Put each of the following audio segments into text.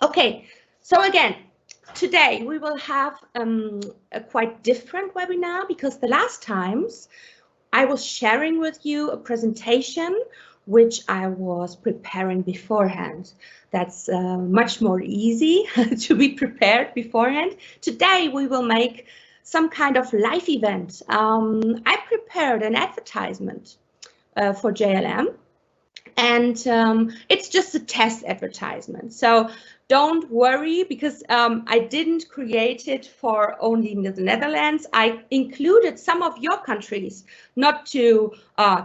Okay, so again, today we will have a quite different webinar because the last times I was sharing with you a presentation which I was preparing beforehand. That's much more easy to be prepared beforehand. Today we will make some kind of live event. I prepared an advertisement for JLM. And it's just a test advertisement. So don't worry, because I didn't create it for only the Netherlands. I included some of your countries, not to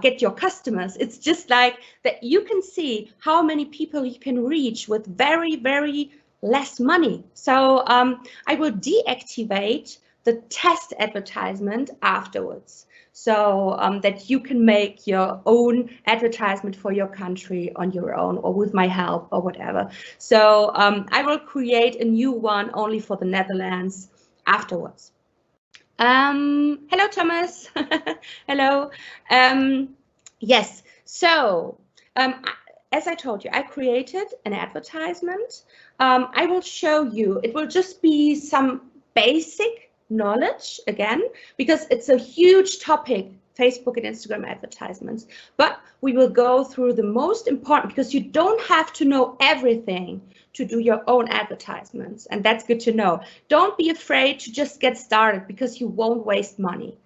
get your customers. It's just like that you can see how many people you can reach with very, very less money. So I will deactivate the test advertisement afterwards, so that you can make your own advertisement for your country on your own, or with my help or whatever. So I will create a new one only for the Netherlands afterwards. Hello, Thomas. Hello. Yes, so as I told you, I created an advertisement. I will show you, it will just be some basic knowledge again, because it's a huge topic, Facebook and Instagram advertisements, but we will go through the most important, because you don't have to know everything to do your own advertisements, and that's good to know. Don't be afraid to just get started, because you won't waste money.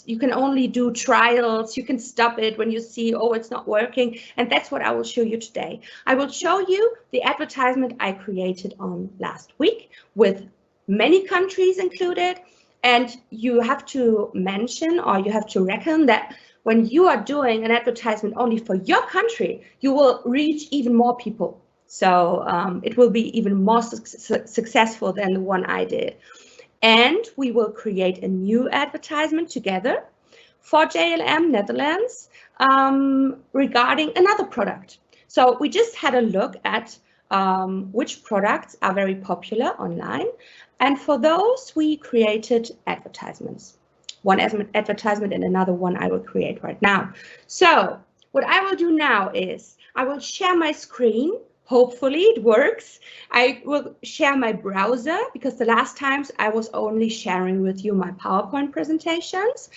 You can only do trials. You can stop it when you see, oh, it's not working, and that's what I will show you today. I will show you the advertisement I created on last week with many countries included, and you have to mention, or you have to reckon that when you are doing an advertisement only for your country, you will reach even more people. So it will be even more successful than the one I did. And we will create a new advertisement together for JLM Netherlands regarding another product. So we just had a look at which products are very popular online. And for those, we created advertisements. One advertisement and another one I will create right now. So what I will do now is I will share my screen. Hopefully it works. I will share my browser, because the last times I was only sharing with you my PowerPoint presentations.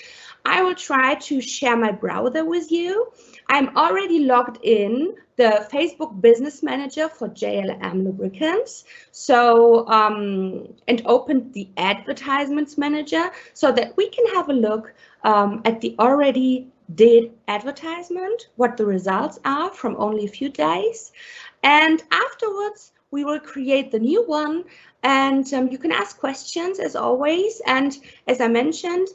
I will try to share my browser with you. I'm already logged in the Facebook Business Manager for JLM Lubricants. So, and opened the Advertisements Manager so that we can have a look at the already did advertisement, what the results are from only a few days. And afterwards, we will create the new one, and you can ask questions as always. And as I mentioned,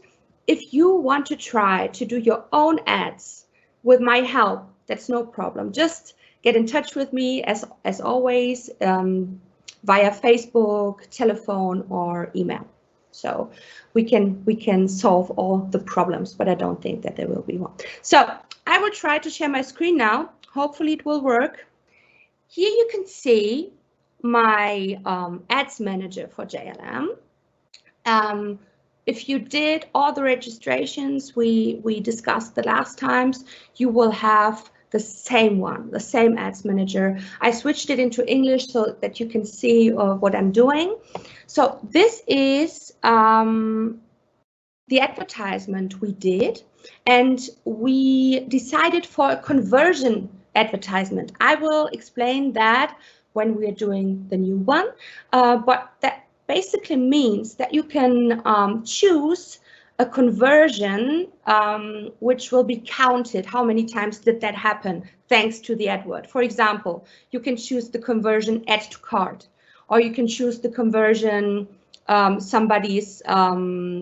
if you want to try to do your own ads with my help, that's no problem. Just get in touch with me as always via Facebook, telephone, or email. So we can solve all the problems, but I don't think that there will be one. So I will try to share my screen now. Hopefully it will work. Here you can see my ads manager for JLM. If you did all the registrations we discussed the last times, you will have the same one, the same ads manager. I switched it into English so that you can see what I'm doing. So this is the advertisement we did, and we decided for a conversion advertisement. I will explain that when we are doing the new one, but that basically means that you can choose a conversion which will be counted. How many times did that happen thanks to the advert? For example, you can choose the conversion add to cart, or you can choose the conversion somebody's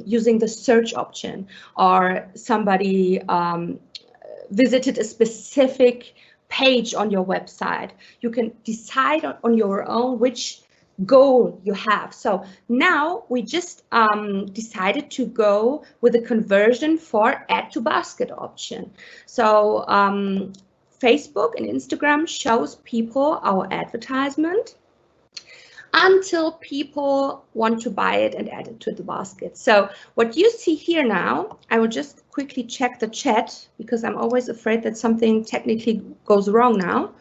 using the search option, or somebody visited a specific page on your website. You can decide on your own which goal you have. So now we just decided to go with a conversion for add to basket option. So Facebook and Instagram shows people our advertisement until people want to buy it and add it to the basket. So what you see here now, I will just quickly check the chat, because I'm always afraid that something technically goes wrong now.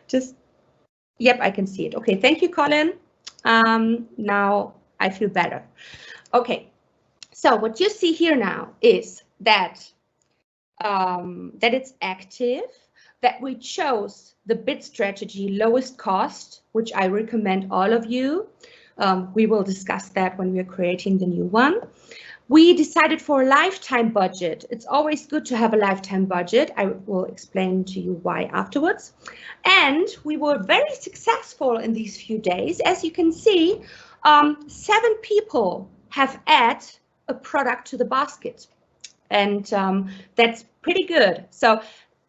Just Yep, I can see it. Okay, thank you, Colin. Now I feel better. Okay, so what you see here now is that that it's active, that we chose the bid strategy lowest cost, which I recommend all of you. We will discuss that when we are creating the new one. We decided for a lifetime budget. It's always good to have a lifetime budget. I will explain to you why afterwards. And we were very successful in these few days. As you can see, 7 people have added a product to the basket. And that's pretty good. So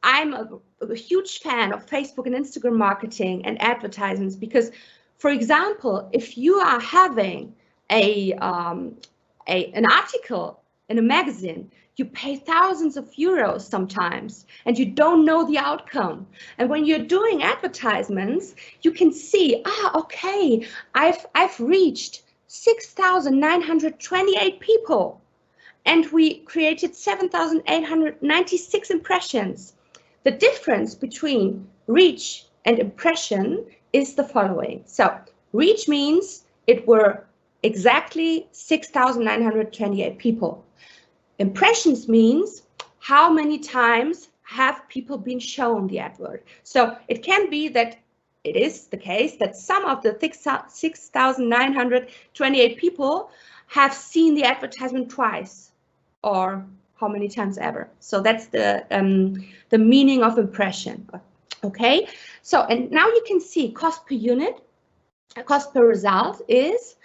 I'm a huge fan of Facebook and Instagram marketing and advertisements because, for example, if you are having an article in a magazine, you pay thousands of euros sometimes and you don't know the outcome. And when you're doing advertisements, you can see, okay, I've reached 6,928 people and we created 7,896 impressions. The difference between reach and impression is the following. So reach means it were exactly 6,928 people. Impressions means how many times have people been shown the advert. So it can be that it is the case that some of the 6,928 people have seen the advertisement twice or how many times ever. So that's the meaning of impression. Okay, so and now you can see cost per unit, cost per result is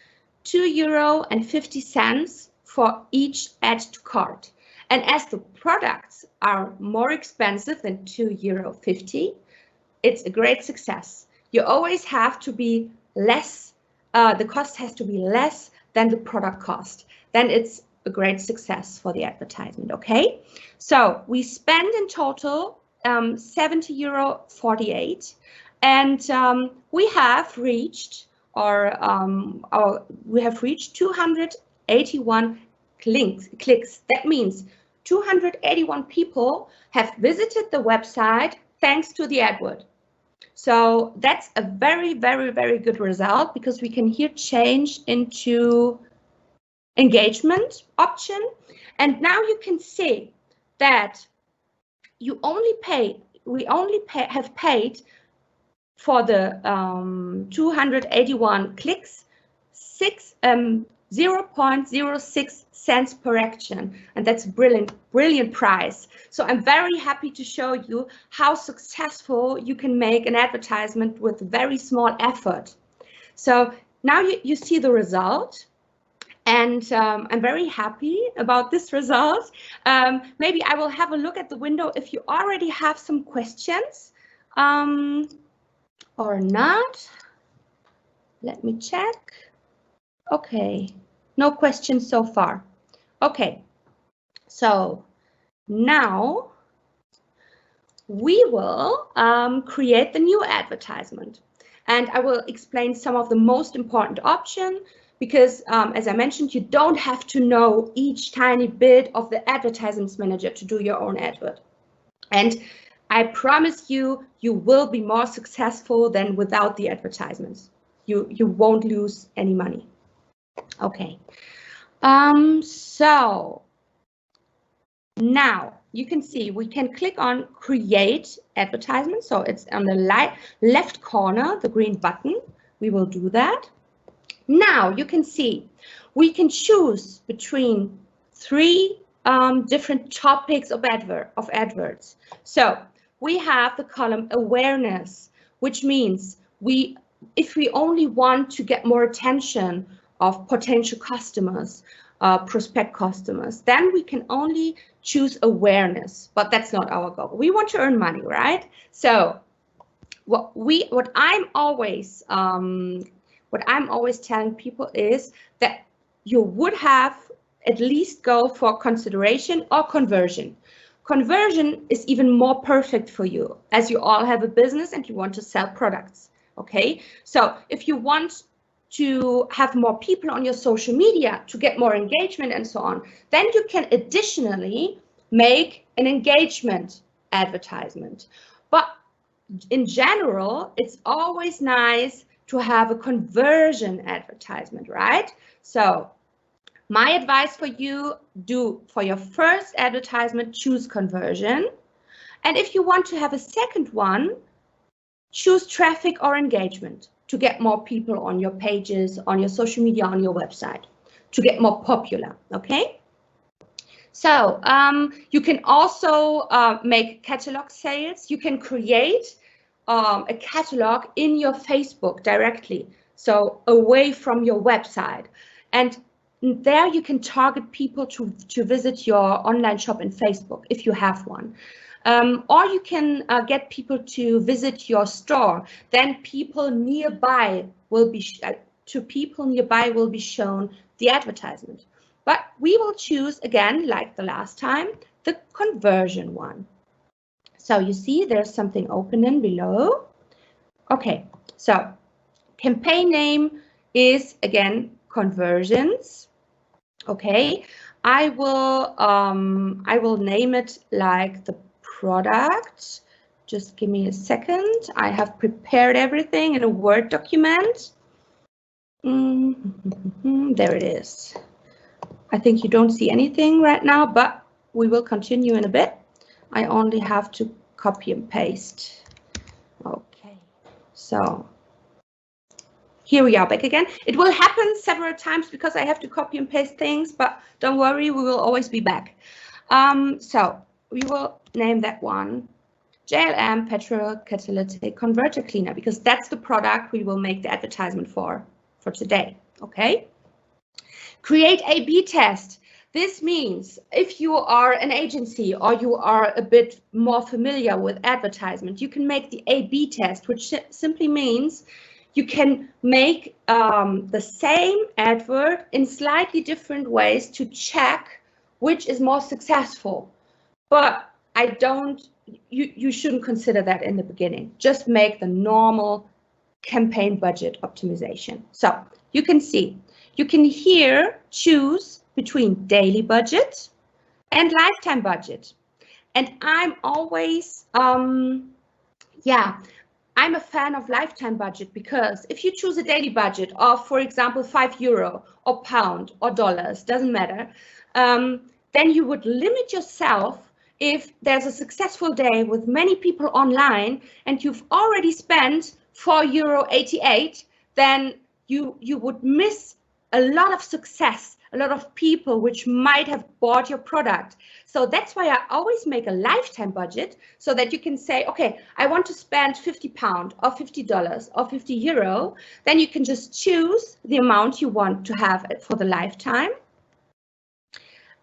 €2.50 for each add to cart. And as the products are more expensive than €2.50, it's a great success. You always have to be less, the cost has to be less than the product cost. Then it's a great success for the advertisement, okay? So we spend in total €70.48 and we have reached we have reached 281 clicks. That means 281 people have visited the website thanks to the advert. So that's a very, very, very good result because we can here change into engagement option. And now you can see that we only have paid for the 281 clicks, 0.06 cents per action, and that's brilliant price. So I'm very happy to show you how successful you can make an advertisement with very small effort. So now you see the result, and I'm very happy about this result. Maybe I will have a look at the window if you already have some questions. Or not. Let me check. Okay, no questions so far. Okay, so now we will create the new advertisement. And I will explain some of the most important options because, as I mentioned, you don't have to know each tiny bit of the advertisements manager to do your own advert. And I promise you, you will be more successful than without the advertisements. You won't lose any money. Okay. So now you can see we can click on create advertisement. So it's on the left corner, the green button. We will do that. Now you can see we can choose between 3 different topics of adverts. So we have the column awareness, which means if we only want to get more attention of potential customers, prospect customers, then we can only choose awareness, but that's not our goal. We want to earn money, right? So what I'm always telling people is that you would have at least go for consideration or conversion. Conversion is even more perfect for you as you all have a business and you want to sell products. Okay, so if you want to have more people on your social media to get more engagement and so on, then you can additionally make an engagement advertisement. But in general, it's always nice to have a conversion advertisement, right? So my advice for you, for your first advertisement, choose conversion. And if you want to have a second one, choose traffic or engagement to get more people on your pages, on your social media, on your website, to get more popular, okay? So you can also make catalog sales. You can create a catalog in your Facebook directly, so away from your website. And there you can target people to visit your online shop in Facebook if you have one. Or you can get people to visit your store. Then people nearby will be shown the advertisement. But we will choose, again, like the last time, the conversion one. So you see there's something opening below. Okay, so campaign name is, again, conversions. Okay, I will name it like the product. Just give me a second. I have prepared everything in a Word document. There it is. I think you don't see anything right now, but we will continue in a bit. I only have to copy and paste. Okay, so here we are back again. It will happen several times because I have to copy and paste things, but don't worry, we will always be back. So we will name that one JLM Petrol Catalytic Converter Cleaner, because that's the product we will make the advertisement for today, okay? Create A/B test. This means if you are an agency or you are a bit more familiar with advertisement, you can make the A/B test, which simply means you can make the same advert in slightly different ways to check which is more successful. But you shouldn't consider that in the beginning. Just make the normal campaign budget optimization. So you can see, you can here choose between daily budget and lifetime budget. And I'm always, I'm a fan of lifetime budget, because if you choose a daily budget of, for example, €5 or pound or dollars, doesn't matter, then you would limit yourself. If there's a successful day with many people online and you've already spent €4.88, then you would miss a lot of success, a lot of people which might have bought your product. So that's why I always make a lifetime budget, so that you can say, okay, I want to spend £50 or $50 or €50. Then you can just choose the amount you want to have for the lifetime,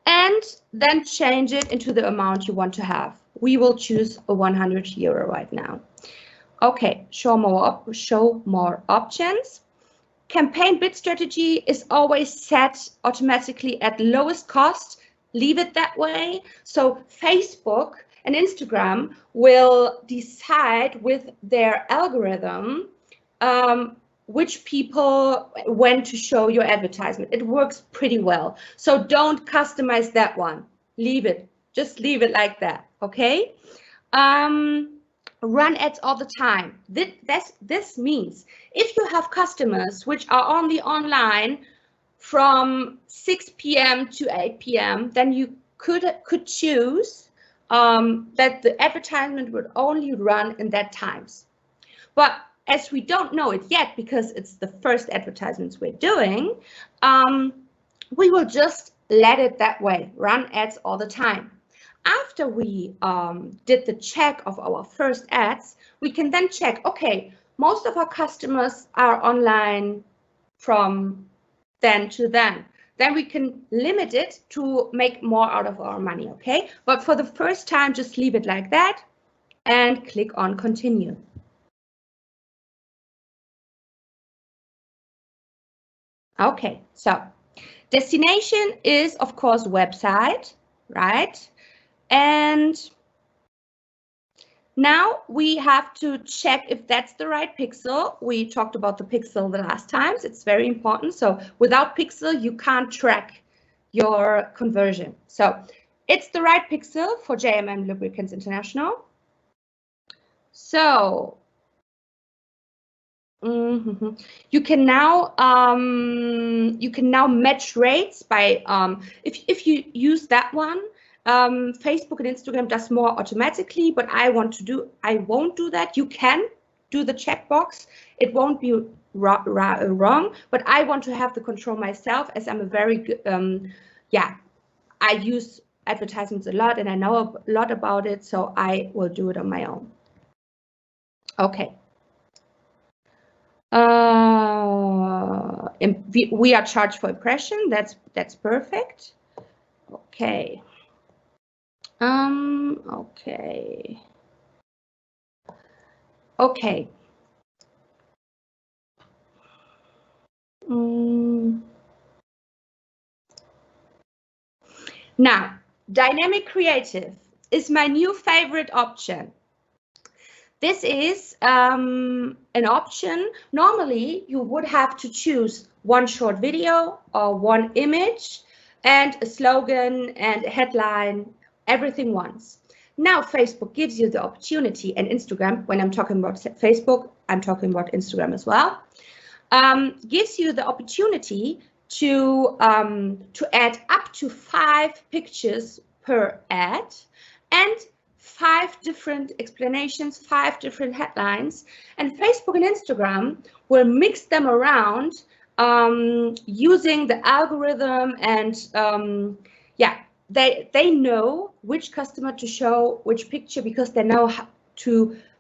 and then change it into the amount you want to have. We will choose a €100 right now. Okay, show more options. Campaign bid strategy is always set automatically at lowest cost. Leave it that way. So Facebook and Instagram will decide with their algorithm which people, when to show your advertisement. It works pretty well. So don't customize that one. Leave it. Just leave it like that. Okay. Run ads all the time. This means if you have customers which are only online from 6 p.m. to 8 p.m., then you could choose that the advertisement would only run in that times. But as we don't know it yet, because it's the first advertisements we're doing, we will just let it that way, run ads all the time. After we did the check of our first ads, we can then check, okay, most of our customers are online from then to then. Then we can limit it to make more out of our money, okay? But for the first time, just leave it like that and click on continue. Okay, so destination is, of course, website, right? And now we have to check if that's the right pixel. We talked about the pixel the last times. It's very important. So without pixel, you can't track your conversion. So it's the right pixel for JLM Lubricants International. So you can now match rates by if you use that one. Facebook and Instagram does more automatically, but I won't do that. You can do the checkbox. It won't be wrong, but I want to have the control myself, as I'm a very good I use advertisements a lot and I know a lot about it, so I will do it on my own. Okay. We are charged for impression. That's perfect. Okay. Okay. Okay. Now, dynamic creative is my new favorite option. This is an option. Normally, you would have to choose one short video or one image and a slogan and a headline, everything once. Now, Facebook gives you the opportunity, and Instagram, when I'm talking about Facebook, I'm talking about Instagram as well, gives you the opportunity to add up to 5 pictures per ad and 5 different explanations, 5 different headlines, and Facebook and Instagram will mix them around using the algorithm, and they know which customer to show which picture, because they know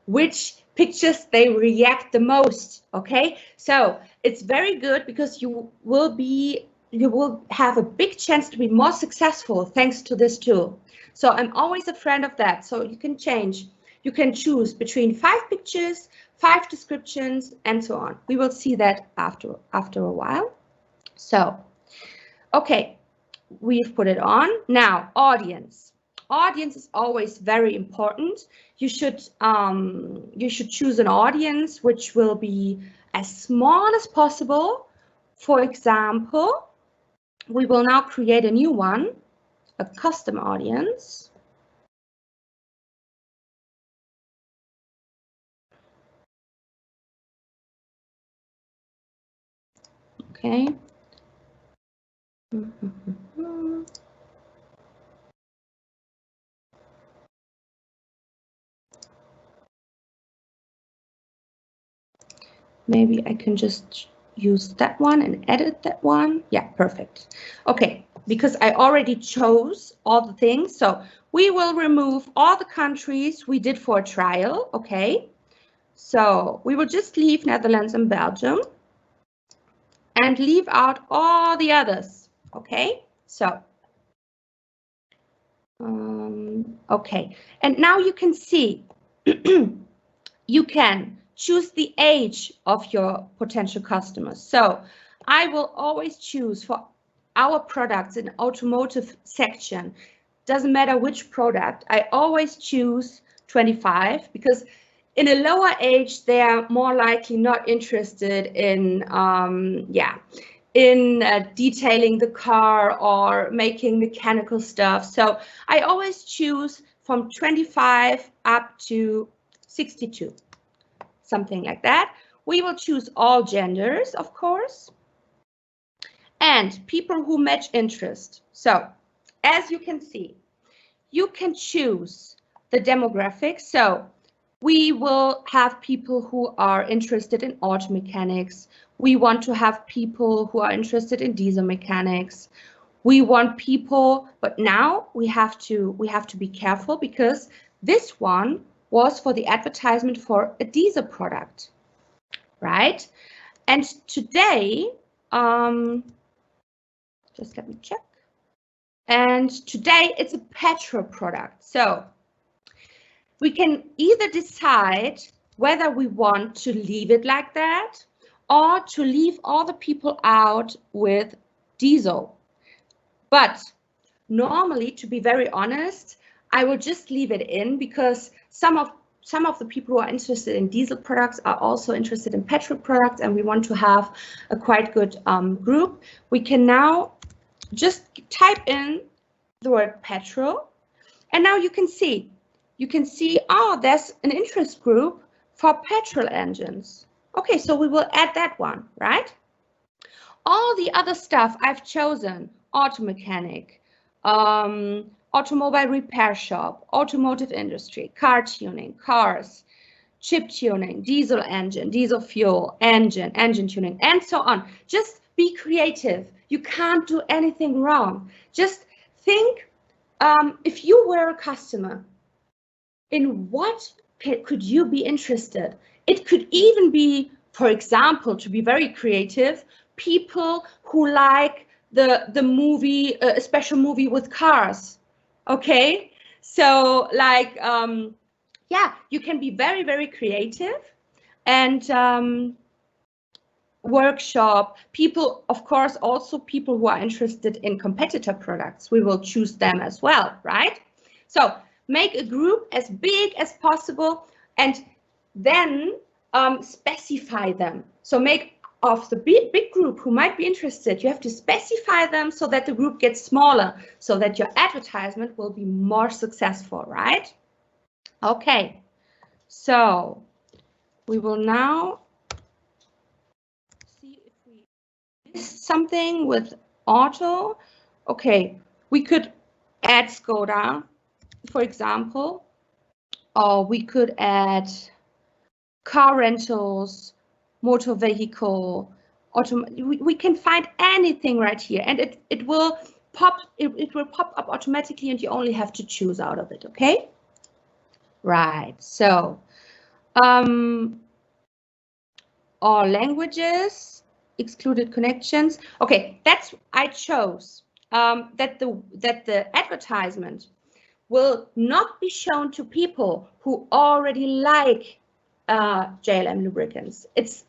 which pictures they react the most. Okay, so it's very good because you will have a big chance to be more successful thanks to this tool. So I'm always a friend of that. So you can choose between 5 pictures, 5 descriptions, and so on. We will see that after a while. So, okay, we've put it on. Now, audience. Audience is always very important. You should choose an audience which will be as small as possible. For example, we will now create a new one, a custom audience. Okay. Maybe I can just use that one and edit that one. Yeah, perfect. Okay, because I already chose all the things. So we will remove all the countries we did for a trial. Okay, so we will just leave Netherlands and Belgium and leave out all the others. Okay, so okay, and now you can see you can choose the age of your potential customers. So I will always choose for our products in automotive section, doesn't matter which product, I always choose 25, because in a lower age, they are more likely not interested in detailing the car or making mechanical stuff. So I always choose from 25 up to 62, something like that. We will choose all genders, of course, and people who match interest. So as you can see, you can choose the demographics. So we will have people who are interested in auto mechanics. We want to have people who are interested in diesel mechanics. We want people, but now we have to be careful, because this one was for the advertisement for a diesel product, right? And today, just let me check. And today it's a petrol product. So we can either decide whether we want to leave it like that or to leave all the people out with diesel. But normally, to be very honest, I will just leave it in, because some of the people who are interested in diesel products are also interested in petrol products, and we want to have a quite good group. We can now just type in the word petrol, and now you can see you can see, oh, there's an interest group for petrol engines. Okay, so we will add that one, right? All the other stuff I've chosen, auto mechanic, automobile repair shop, automotive industry, car tuning, cars, chip tuning, diesel engine, diesel fuel, engine tuning, and so on. Just be creative. You can't do anything wrong. Just think, if you were a customer, in what could you be interested? It could even be, for example, to be very creative, people who like the movie, a special movie with cars. Okay, so like, yeah, you can be very, very creative. And workshop people, of course, also people who are interested in competitor products, we will choose them as well, right? So make a group as big as possible and then specify them. So make of the big group who might be interested, you have to specify them so that the group gets smaller, so that your advertisement will be more successful, right? Okay, so we will now see if we missed something with auto. Okay, we could add Skoda, for example, or we could add car rentals, motor vehicle, we can find anything right here, and it will pop up automatically, and you only have to choose out of it. Okay, right. So all languages, excluded connections. Okay, that's, I chose that the advertisement will not be shown to people who already like JLM Lubricants. It's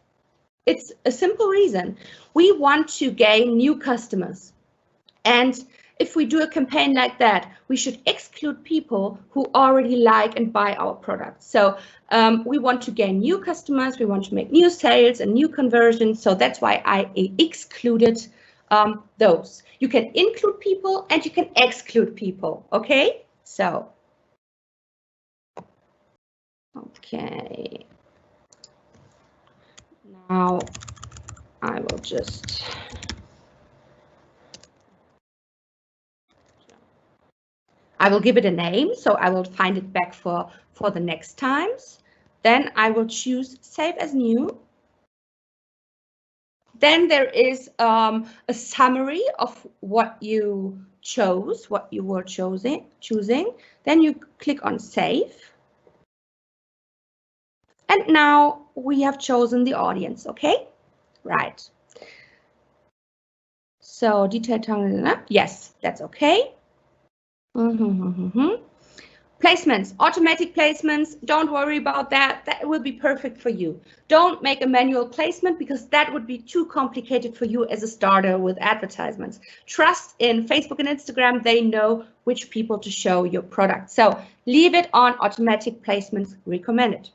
a simple reason. We want to gain new customers. And if we do a campaign like that, we should exclude people who already like and buy our products. So we want to gain new customers, we want to make new sales and new conversions. So that's why I excluded those. You can include people and you can exclude people, okay? So, okay. Now I will just give it a name, so I will find it back for the next times. Then I will choose Save as New. Then there is a summary of what you chose, what you were choosing. Then you click on Save. And now we have chosen the audience, okay? Right. So detailed targeting, yes, that's okay. Placements, automatic placements, don't worry about that. That will be perfect for you. Don't make a manual placement because that would be too complicated for you as a starter with advertisements. Trust in Facebook and Instagram, they know which people to show your product. So leave it on automatic placements recommended.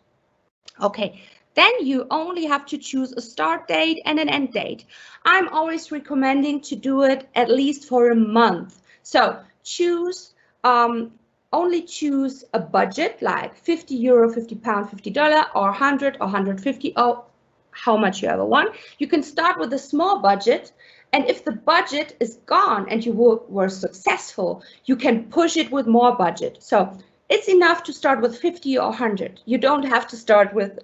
Okay, then you only have to choose a start date and an end date. I'm always recommending to do it at least for a month. So choose, only choose a budget like €50, £50, $50, or 100 or 150, or how much you ever want. You can start with a small budget, and if the budget is gone and you were successful, you can push it with more budget. So it's enough to start with 50 or 100. You don't have to start with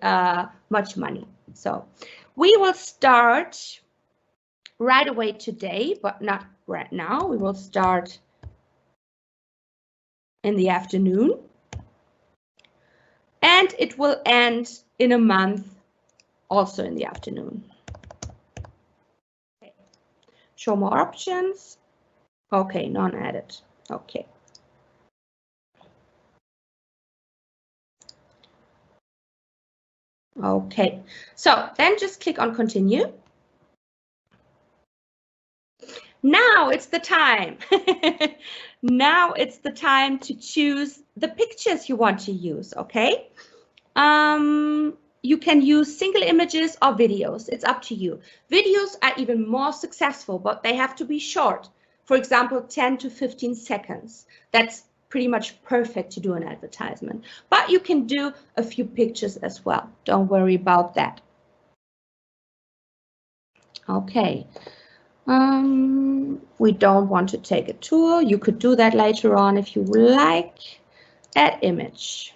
much money. So we will start right away today, but not right now. We will start in the afternoon. And it will end in a month, also in the afternoon. Okay. Show more options. Okay, none added. Okay. Okay, so then just click on continue. Now it's the time. Now it's the time to choose the pictures you want to use, okay? You can use single images or videos. It's up to you. Videos are even more successful, but they have to be short. For example, 10 to 15 seconds. That's pretty much perfect to do an advertisement. But you can do a few pictures as well. Don't worry about that. Okay. We don't want to take a tour. You could do that later on if you would like. Add image.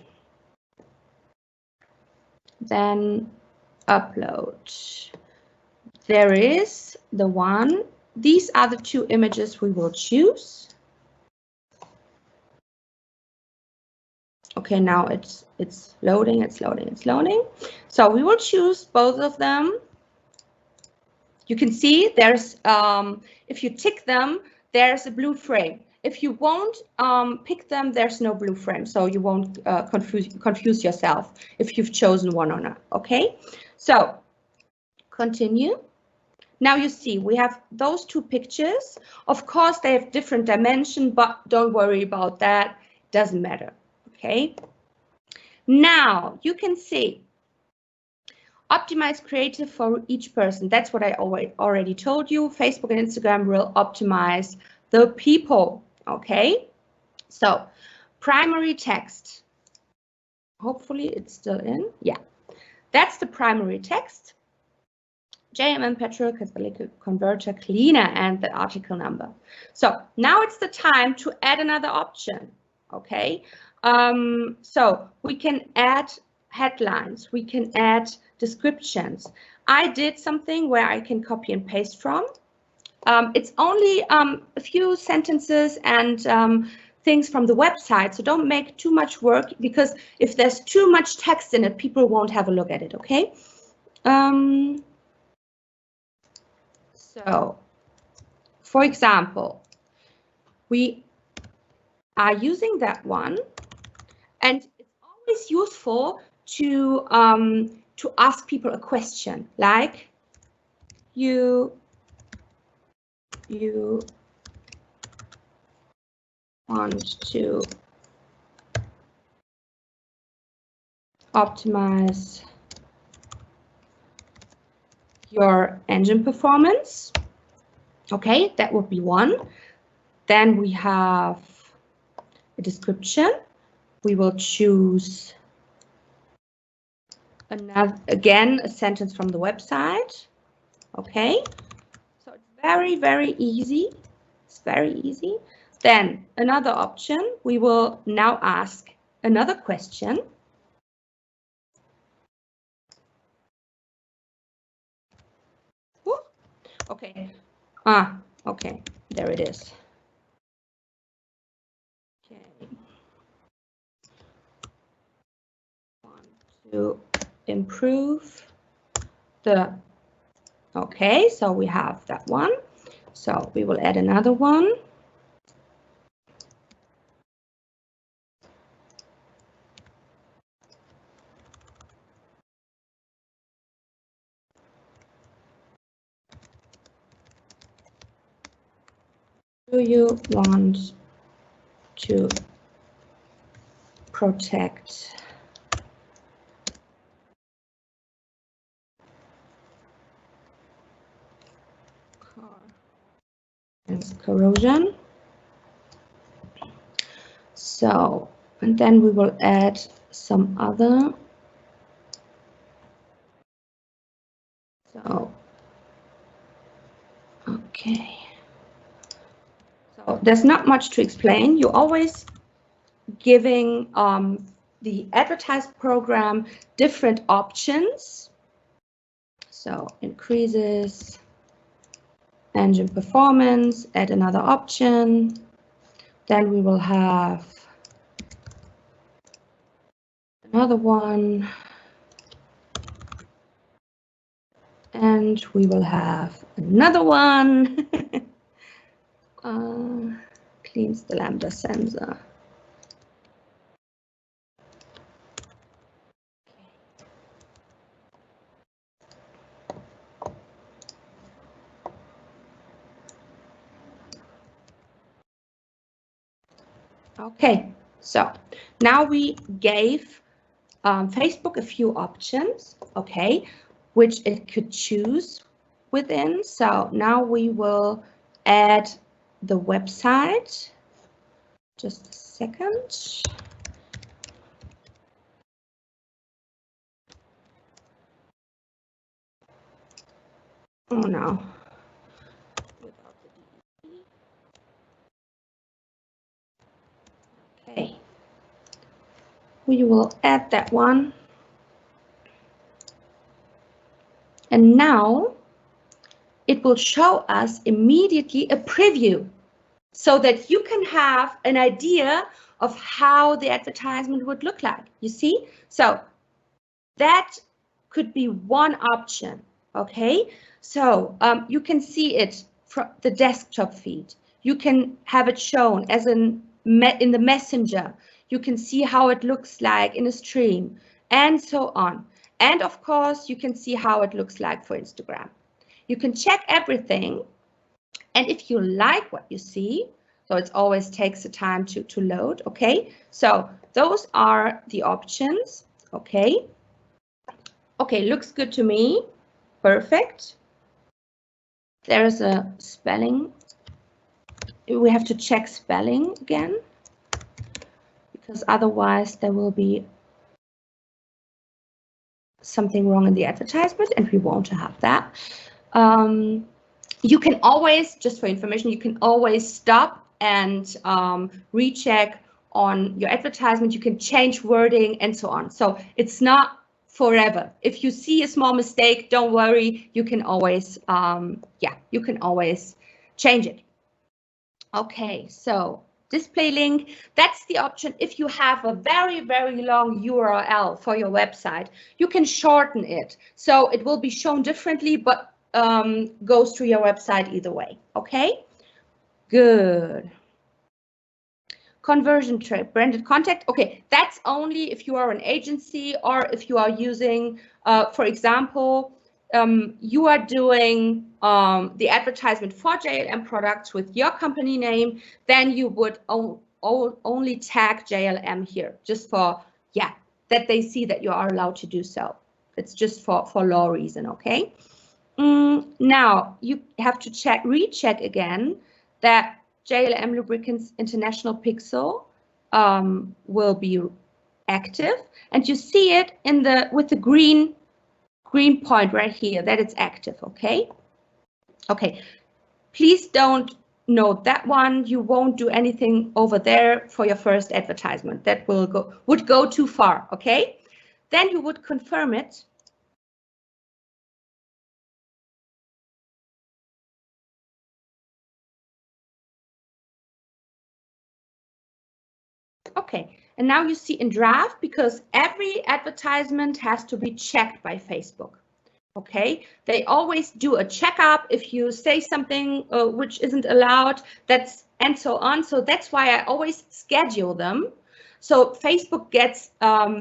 Then upload. There is the one. These are the two images we will choose. Okay, now it's loading, it's loading. So we will choose both of them. You can see there's, if you tick them, there's a blue frame. If you won't pick them, there's no blue frame, so you won't confuse yourself if you've chosen one or not, okay? So, continue. Now you see, we have those two pictures. Of course, they have different dimension, but don't worry about that. Doesn't matter, okay? Now, you can see, optimize creative for each person. That's what I already told you. Facebook and Instagram will optimize the people, okay? So, primary text. Hopefully it's still in. Yeah, that's the primary text. JLM petrol catalytic converter cleaner and the article number. So now it's the time to add another option, okay? So we can add headlines, we can add descriptions. I did something where I can copy and paste from. It's only a few sentences and things from the website, so don't make too much work, because if there's too much text in it, people won't have a look at it, okay? So, for example, we are using that one, and it's always useful to ask people a question, like you want to optimize your engine performance. Okay, that would be one. Then we have a description. We will choose another, again, a sentence from the website. Okay, so it's very, very easy. It's very easy. Then another option, we will now ask another question. Okay. Okay, there it is. Okay. Want to improve the, okay, so we have that one. So we will add another one. Do you want to protect car against corrosion? So, and then we will add some other. So, okay. So there's not much to explain. You're always giving the advertise program different options. So increases engine performance, add another option. Then we will have another one. And we will have another one. Cleans the lambda sensor. Okay, so now we gave Facebook a few options, okay, which it could choose within. So now we will add the website. Just a second. Oh no. Okay. We will add that one. And now it will show us immediately a preview so that you can have an idea of how the advertisement would look like. You see? So that could be one option. Okay, so you can see it from the desktop feed. You can have it shown as in the messenger. You can see how it looks like in a stream and so on. And of course, you can see how it looks like for Instagram. You can check everything. And if you like what you see, so it always takes the time to load. Okay, so those are the options. Okay. Okay, looks good to me. Perfect. There's a spelling. We have to check spelling again, because otherwise there will be something wrong in the advertisement, and we want to have that. You can always, just for information, you can always stop and recheck on your advertisement. You can change wording and so on. So it's not forever. If you see a small mistake, don't worry. You can always, you can always change it. Okay, so display link, that's the option. If you have a very, very long URL for your website, you can shorten it. So it will be shown differently, but goes to your website either way. Okay, good. Conversion trip, branded contact. Okay, that's only if you are an agency or if you are using, for example, you are doing the advertisement for JLM products with your company name, then you would only tag JLM here, just for, that they see that you are allowed to do so. It's just for law reason, okay? Now you have to recheck again that JLM Lubricants International Pixel will be active, and you see it in with the green point right here that it's active. Okay. Okay. Please don't note that one. You won't do anything over there for your first advertisement. That would go too far. Okay. Then you would confirm it. Okay, and now you see in draft, because every advertisement has to be checked by Facebook. Okay, they always do a checkup if you say something which isn't allowed, and so on. So that's why I always schedule them. So Facebook gets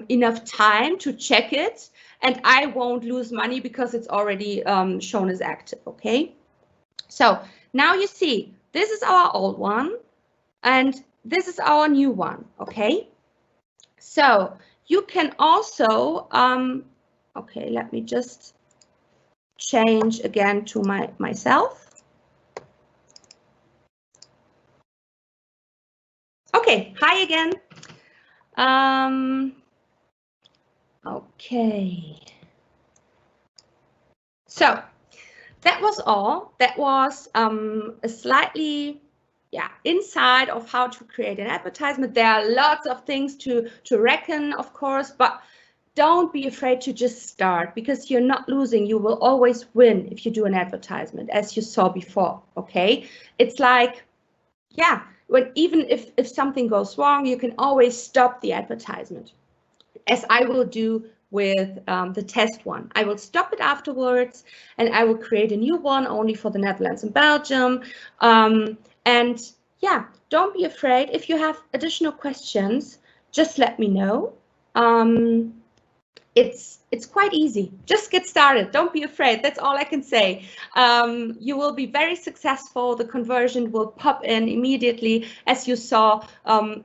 enough time to check it, and I won't lose money because it's already shown as active. Okay, so now you see this is our old one, and this is our new one. Okay, so you can also okay, let me just change again to myself. Okay, hi again. Okay, so that was all. That was a slightly inside of how to create an advertisement. There are lots of things to reckon, of course, but don't be afraid to just start, because you're not losing. You will always win if you do an advertisement, as you saw before. Okay, it's like, even if something goes wrong, you can always stop the advertisement, as I will do with the test one. I will stop it afterwards, and I will create a new one only for the Netherlands and Belgium. And don't be afraid. If you have additional questions, just let me know. It's quite easy. Just get started. Don't be afraid. That's all I can say. You will be very successful. The conversion will pop in immediately. As you saw,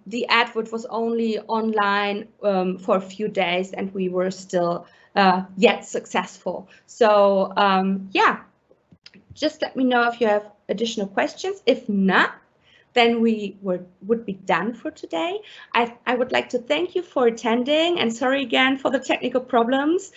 the advert was only online for a few days, and we were still yet successful. So just let me know if you have additional questions. If not, then we would be done for today. I would like to thank you for attending, and sorry again for the technical problems.